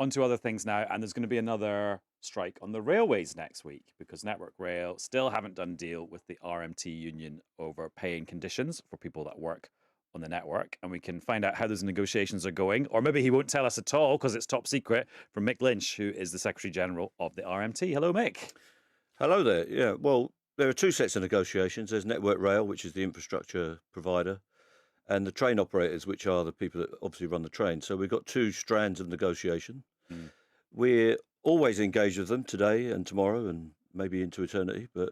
On to other things now, and there's going to be another strike on the railways next week because Network Rail still haven't done deal with the RMT union over paying conditions for people that work on the network. And we can find out how those negotiations are going, or maybe he won't tell us at all because it's top secret, from Mick Lynch, who is the Secretary General of the RMT. Hello, Mick. Hello there. Yeah, well, there are two sets of negotiations. There's Network Rail, which is the infrastructure provider, and the train operators, which are the people that obviously run the train. So we've got two strands of negotiation. Mm. We're always engaged with them today and tomorrow and maybe into eternity, but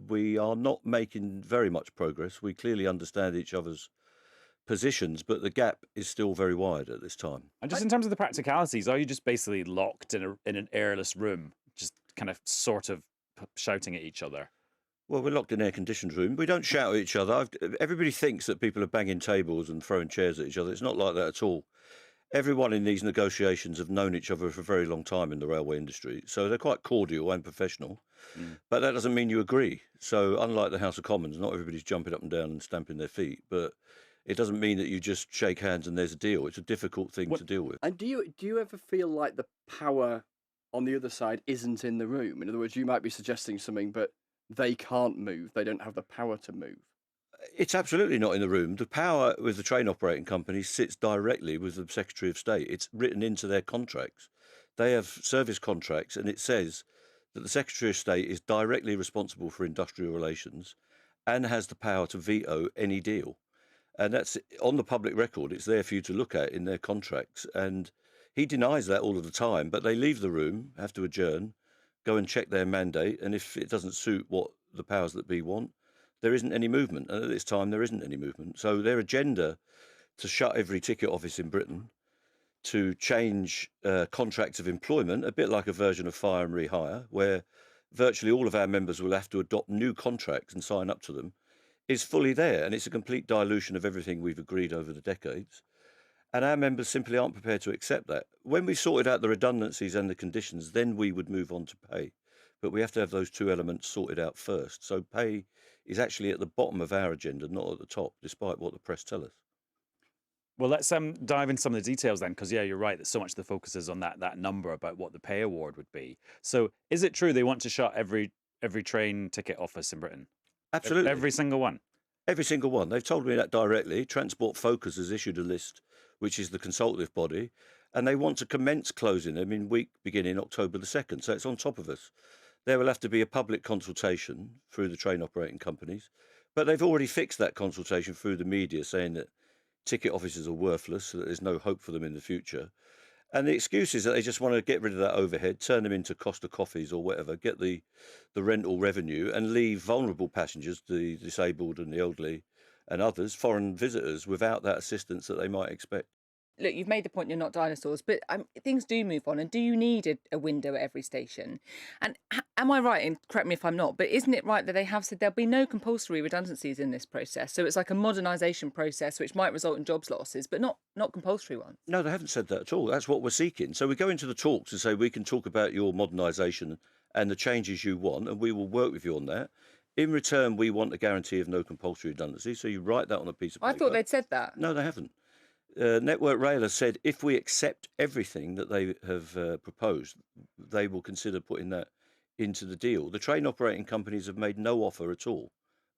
we are not making very much progress. We clearly understand each other's positions, but the gap is still very wide at this time. And just in terms of the practicalities, are you just basically locked in an airless room, just kind of sort of shouting at each other? Well, we're locked in an air-conditioned room. We don't shout at each other. Everybody thinks that people are banging tables and throwing chairs at each other. It's not like that at all. Everyone in these negotiations have known each other for a very long time in the railway industry, so they're quite cordial and professional. But that doesn't mean you agree. So unlike the House of Commons, not everybody's jumping up and down and stamping their feet, but it doesn't mean that you just shake hands and there's a deal. It's a difficult thing to deal with. And do you ever feel like the power on the other side isn't in the room? In other words, you might be suggesting something, but they can't move. They don't have the power to move. It's absolutely not in the room. The power with the train operating companies sits directly with the Secretary of State. It's written into their contracts. They have service contracts, and it says that the Secretary of State is directly responsible for industrial relations and has the power to veto any deal. And that's on the public record. It's there for you to look at in their contracts. And he denies that all of the time, but they leave the room, have to adjourn, go and check their mandate. And if it doesn't suit what the powers that be want, there isn't any movement. And at this time, there isn't any movement. So their agenda to shut every ticket office in Britain, to change contracts of employment, a bit like a version of fire and rehire, where virtually all of our members will have to adopt new contracts and sign up to them, is fully there. And it's a complete dilution of everything we've agreed over the decades. And our members simply aren't prepared to accept that. When we sorted out the redundancies and the conditions, then we would move on to pay. But we have to have those two elements sorted out first. So pay is actually at the bottom of our agenda, not at the top, despite what the press tell us. Well, let's dive into some of the details then, because, yeah, you're right that so much of the focus is on that number about what the pay award would be. So is it true they want to shut every train ticket office in Britain? Absolutely. Every single one? Every single one. They've told me that directly. Transport Focus has issued a list, which is the consultative body, and they want to commence closing them in week beginning October the 2nd. So it's on top of us. There will have to be a public consultation through the train operating companies, but they've already fixed that consultation through the media, saying that ticket offices are worthless, so that there's no hope for them in the future. And the excuse is that they just want to get rid of that overhead, turn them into Costa coffees or whatever, get the rental revenue and leave vulnerable passengers, the disabled and the elderly and others, foreign visitors, without that assistance that they might expect. Look, you've made the point you're not dinosaurs, but things do move on. And do you need a window at every station? And am I right, and correct me if I'm not, but isn't it right that they have said there'll be no compulsory redundancies in this process? So it's like a modernisation process which might result in jobs losses, but not compulsory ones. No, they haven't said that at all. That's what we're seeking. So we go into the talks and say we can talk about your modernisation and the changes you want, and we will work with you on that. In return, we want a guarantee of no compulsory redundancy. So you write that on a piece of paper. I thought they'd said that. No, they haven't. Network Rail has said if we accept everything that they have proposed, they will consider putting that into the deal. The train operating companies have made no offer at all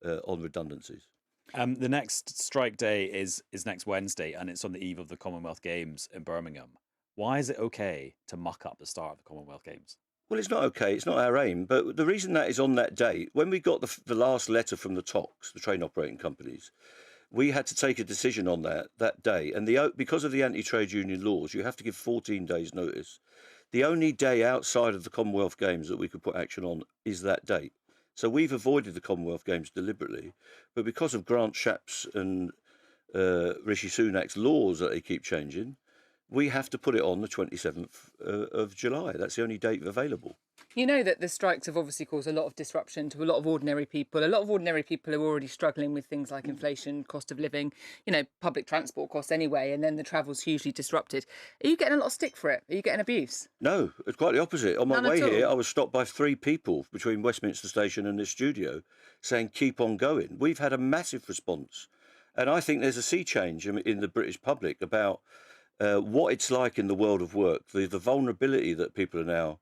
on redundancies. The next strike day is next Wednesday, and it's on the eve of the Commonwealth Games in Birmingham. Why is it okay to muck up the start of the Commonwealth Games? Well, it's not okay. It's not our aim. But the reason that is on that date, when we got the last letter from the TOCs, the train operating companies, we had to take a decision on that day. And because of the anti-trade union laws, you have to give 14 days notice. The only day outside of the Commonwealth Games that we could put action on is that date. So we've avoided the Commonwealth Games deliberately. But because of Grant Shapps and Rishi Sunak's laws that they keep changing, we have to put it on the 27th of July. That's the only date available. You know that the strikes have obviously caused a lot of disruption to a lot of ordinary people. A lot of ordinary people are already struggling with things like inflation, cost of living, public transport costs anyway, and then the travel's hugely disrupted. Are you getting a lot of stick for it? Are you getting abuse? No, it's quite the opposite. On my None way at all? here, I was stopped by 3 people between Westminster Station and this studio saying, keep on going. We've had a massive response. And I think there's a sea change in the British public about what it's like in the world of work, the vulnerability that people are now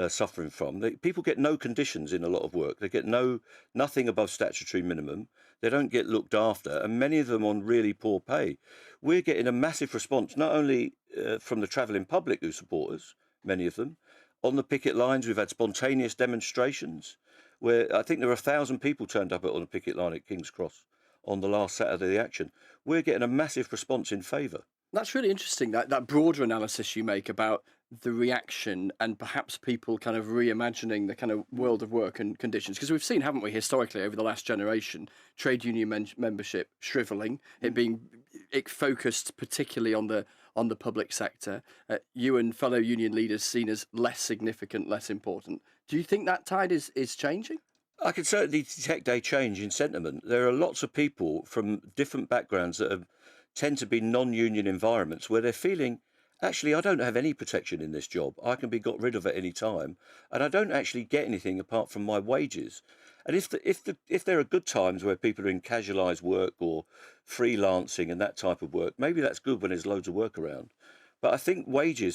suffering from. People get no conditions in a lot of work. They get nothing above statutory minimum. They don't get looked after, and many of them on really poor pay. We're getting a massive response, not only from the travelling public who support us, many of them. On the picket lines, we've had spontaneous demonstrations where I think there were 1,000 people turned up on a picket line at King's Cross on the last Saturday of the action. We're getting a massive response in favour. That's really interesting, that broader analysis you make about the reaction and perhaps people kind of reimagining the kind of world of work and conditions. Because we've seen, haven't we, historically over the last generation, trade union membership shrivelling, it focused particularly on the public sector. You and fellow union leaders seen as less significant, less important. Do you think that tide is changing? I can certainly detect a change in sentiment. There are lots of people from different backgrounds that tend to be non-union environments where they're feeling, actually, I don't have any protection in this job. I can be got rid of at any time, and I don't actually get anything apart from my wages. And if there are good times where people are in casualised work or freelancing and that type of work, maybe that's good when there's loads of work around. But I think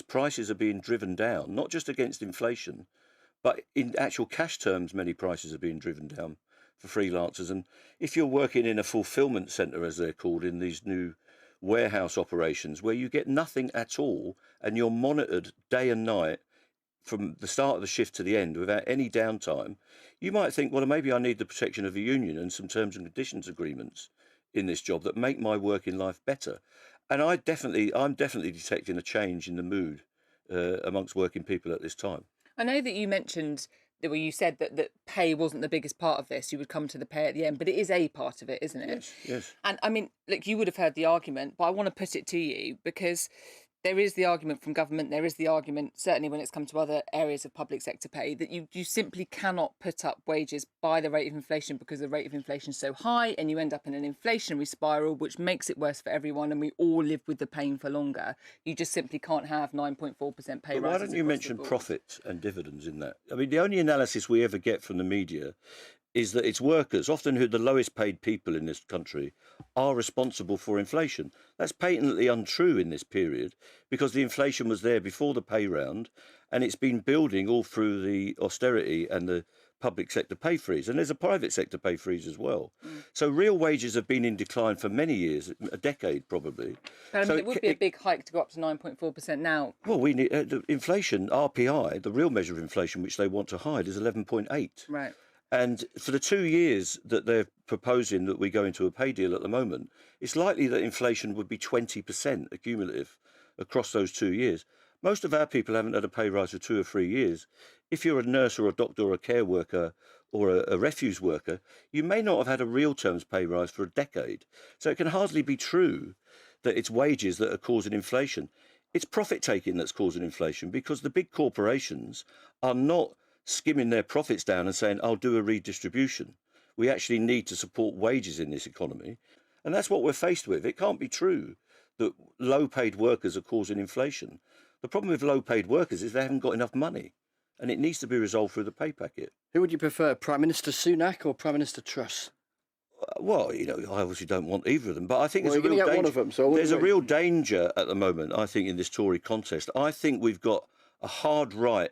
prices are being driven down, not just against inflation, but in actual cash terms, many prices are being driven down for freelancers. And if you're working in a fulfillment centre, as they're called, in these new warehouse operations where you get nothing at all and you're monitored day and night from the start of the shift to the end without any downtime, you might think, well, maybe I need the protection of a union and some terms and conditions agreements in this job that make my working life better. And I'm definitely detecting a change in the mood amongst working people at this time. I know that you mentioned that you said that pay wasn't the biggest part of this. You would come to the pay at the end, but it is a part of it, isn't it? Yes. And I mean, look, you would have heard the argument, but I want to put it to you because there is the argument from government, there is the argument, certainly when it's come to other areas of public sector pay, that you simply cannot put up wages by the rate of inflation because the rate of inflation is so high and you end up in an inflationary spiral, which makes it worse for everyone and we all live with the pain for longer. You just simply can't have 9.4% pay rises. Why don't you mention profits and dividends in that? I mean, the only analysis we ever get from the media is that it's workers, often who are the lowest paid people in this country, are responsible for inflation. That's patently untrue in this period because the inflation was there before the pay round and it's been building all through the austerity and the public sector pay freeze. And there's a private sector pay freeze as well. So real wages have been in decline for many years, a decade probably. But I mean, it would be a big hike to go up to 9.4% now. Well, we need the inflation, RPI, the real measure of inflation, which they want to hide, is 11.8. Right. And for the 2 years that they're proposing that we go into a pay deal at the moment, it's likely that inflation would be 20% accumulative across those 2 years. Most of our people haven't had a pay rise for 2 or 3 years. If you're a nurse or a doctor or a care worker or a refuse worker, you may not have had a real terms pay rise for a decade. So it can hardly be true that it's wages that are causing inflation. It's profit taking that's causing inflation because the big corporations are not skimming their profits down and saying, I'll do a redistribution. We actually need to support wages in this economy. And that's what we're faced with. It can't be true that low paid workers are causing inflation. The problem with low paid workers is they haven't got enough money and it needs to be resolved through the pay packet. Who would you prefer, Prime Minister Sunak or Prime Minister Truss? Well, I obviously don't want either of them, but I think Well, there's a real danger. one of them, so There's a real danger at the moment, I think, in this Tory contest. I think we've got a hard right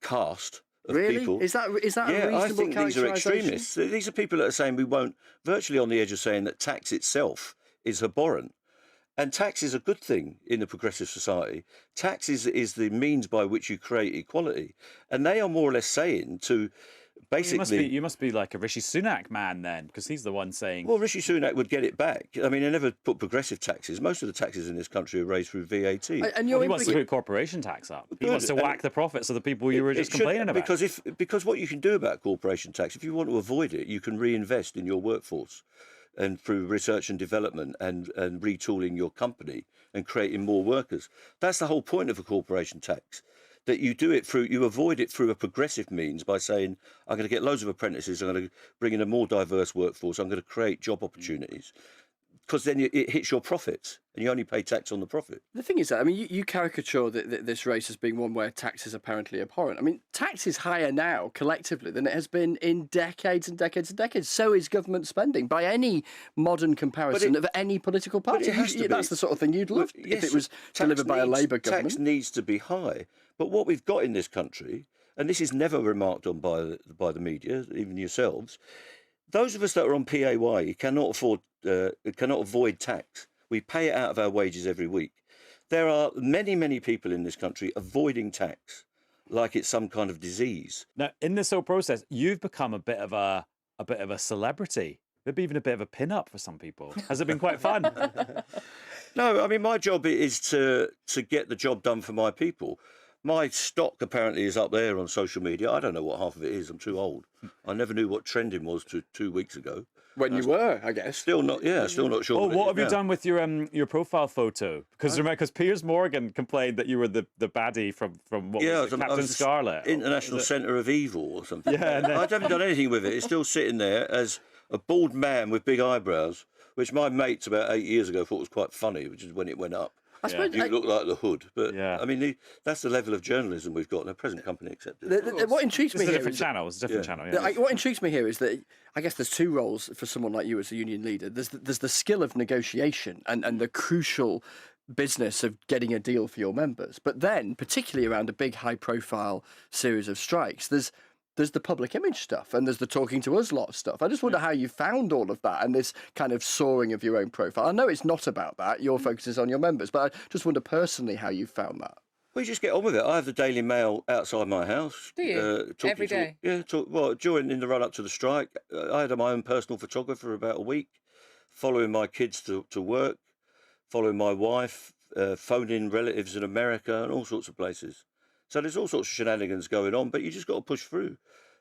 cast of people. Is that a Yeah, reasonable I think these are characterisation? extremists. These are people that are saying we won't, virtually on the edge of saying that tax itself is abhorrent. And tax is a good thing in a progressive society. Tax is the means by which you create equality. And they are more or less saying to basically... You must be like a Rishi Sunak man then, because he's the one saying... Well, Rishi Sunak would get it back. I mean, they never put progressive taxes. Most of the taxes in this country are raised through VAT. And he wants to put corporation tax up. He wants to whack the profits of the people you were just complaining about. Because what you can do about corporation tax, if you want to avoid it, you can reinvest in your workforce and through research and development and retooling your company and creating more workers. That's the whole point of a corporation tax. That you avoid it through a progressive means by saying, I'm going to get loads of apprentices, I'm going to bring in a more diverse workforce, I'm going to create job opportunities. because then it hits your profits, and you only pay tax on the profit. The thing is that, I mean, you caricature this race as being one where tax is apparently abhorrent. I mean, tax is higher now collectively than it has been in decades and decades and decades. So is government spending by any modern comparison of any political party. it has to be. That's the sort of thing you'd love if it was delivered by a Labour government. Tax needs to be high. But what we've got in this country, and this is never remarked on by the media, even yourselves, those of us that are on PAYE cannot avoid tax. We pay it out of our wages every week. There are many, many people in this country avoiding tax like it's some kind of disease. Now, in this whole process, you've become a bit of a celebrity, maybe even a bit of a pin-up for some people. Has it been quite fun? No, I mean, my job is to get the job done for my people. My stock apparently is up there on social media. I don't know what half of it is. I'm too old. I never knew what trending was 2 weeks ago. When you were, I guess. Still not sure. Oh, what have you done with your profile photo? Because Piers Morgan complained that you were the baddie from what was it, Captain Scarlet, International Centre of Evil or something. Yeah, I haven't done anything with it. It's still sitting there as a bald man with big eyebrows, which my mates about 8 years ago thought was quite funny, which is when it went up. I suppose You look like the Hood, but Yeah. I mean, that's the level of journalism we've got, and the present company accepted. what intrigues me It's a here different is channel. It's a different channel. Yeah. what intrigues me here is that I guess there's two roles for someone like you as a union leader. There's the skill of negotiation and the crucial business of getting a deal for your members. But then, particularly around a big high-profile series of strikes, there's the public image stuff and there's the talking to us lot stuff. I just wonder how you found all of that and this kind of soaring of your own profile. I know it's not about that. Your focus is on your members, but I just wonder personally how you found that. We just get on with it. I have the Daily Mail outside my house. Do you? Every day? In the run up to the strike, I had my own personal photographer for about a week, following my kids to work, following my wife, phoning relatives in America and all sorts of places. So there's all sorts of shenanigans going on, but you just got to push through.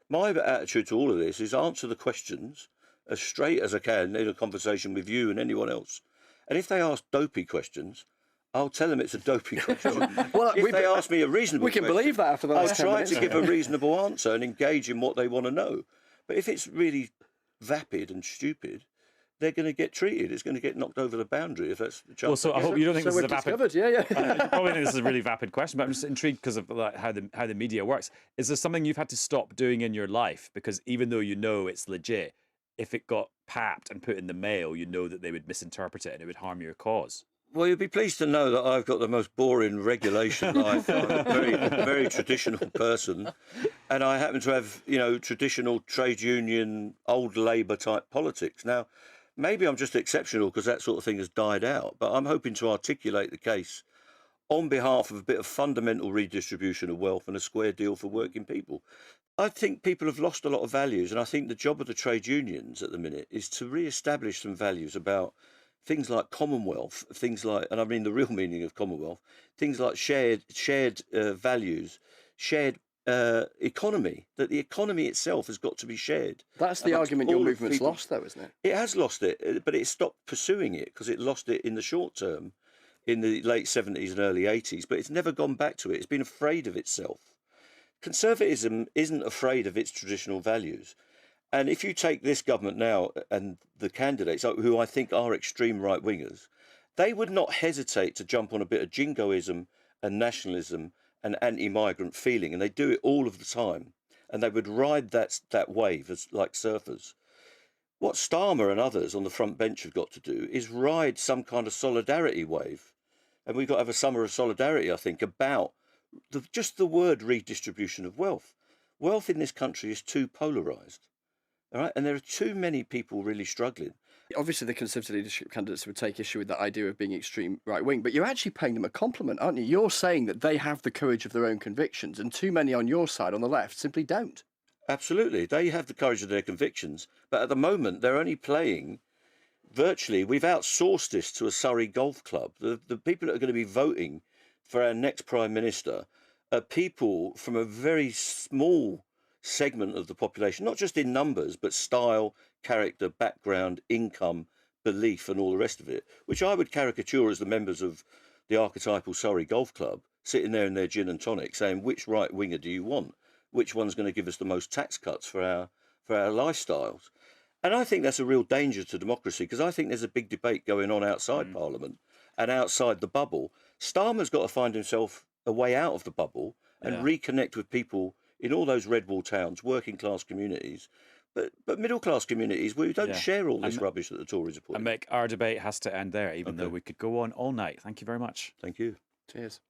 My attitude to all of this is answer the questions as straight as I can in a conversation with you and anyone else. And if they ask dopey questions, I'll tell them it's a dopey question. Well, if they ask me a reasonable we can question, believe that after the I'll last 10 try minutes. to give a reasonable answer and engage in what they want to know. But if it's really vapid and stupid, they're going to get treated. It's going to get knocked over the boundary if that's the chance. Well, so I hope you don't think this is a vapid. Yeah. I probably think this is a really vapid question, but I'm just intrigued because of how the media works. Is there something you've had to stop doing in your life because even though you know it's legit, if it got papped and put in the mail, you know that they would misinterpret it and it would harm your cause? Well, you'll be pleased to know that I've got the most boring regulation life. I'm a very traditional person, and I happen to have, traditional trade union, old Labour type politics. Now, maybe I'm just exceptional because that sort of thing has died out, but I'm hoping to articulate the case on behalf of a bit of fundamental redistribution of wealth and a square deal for working people. I think people have lost a lot of values, and I think the job of the trade unions at the minute is to re-establish some values about things like commonwealth, things like, and I mean the real meaning of commonwealth, things like shared values, shared economy, that the economy itself has got to be shared. That's the argument your movement's lost, though, isn't it? It has lost it, but it stopped pursuing it because it lost it in the short term in the late 70s and early 80s, but it's never gone back to it. It's been afraid of itself. Conservatism isn't afraid of its traditional values. And if you take this government now and the candidates, who I think are extreme right-wingers, they would not hesitate to jump on a bit of jingoism and nationalism and anti-migrant feeling, and they do it all of the time. And they would ride that wave as like surfers. What Starmer and others on the front bench have got to do is ride some kind of solidarity wave. And we've got to have a summer of solidarity, I think, about just the word redistribution of wealth. Wealth in this country is too polarised. All right, and there are too many people really struggling. Obviously, the Conservative leadership candidates would take issue with that idea of being extreme right-wing, but you're actually paying them a compliment, aren't you? You're saying that they have the courage of their own convictions, and too many on your side, on the left, simply don't. Absolutely. They have the courage of their convictions, but at the moment, they're only playing virtually. We've outsourced this to a Surrey golf club. The people that are going to be voting for our next Prime Minister are people from a very small segment of the population, not just in numbers, but style, character, background, income, belief, and all the rest of it, which I would caricature as the members of the archetypal Surrey Golf Club sitting there in their gin and tonic saying, which right winger do you want? Which one's going to give us the most tax cuts for our lifestyles? And I think that's a real danger to democracy, because I think there's a big debate going on outside Parliament and outside the bubble. Starmer's got to find himself a way out of the bubble and Yeah. reconnect with people in all those red wall towns, working class communities, but middle class communities where you don't Yeah. share all this And- rubbish that the Tories are And putting. Mick, our debate has to end there, even though Okay. we could go on all night. Thank you very much. Thank you. Cheers.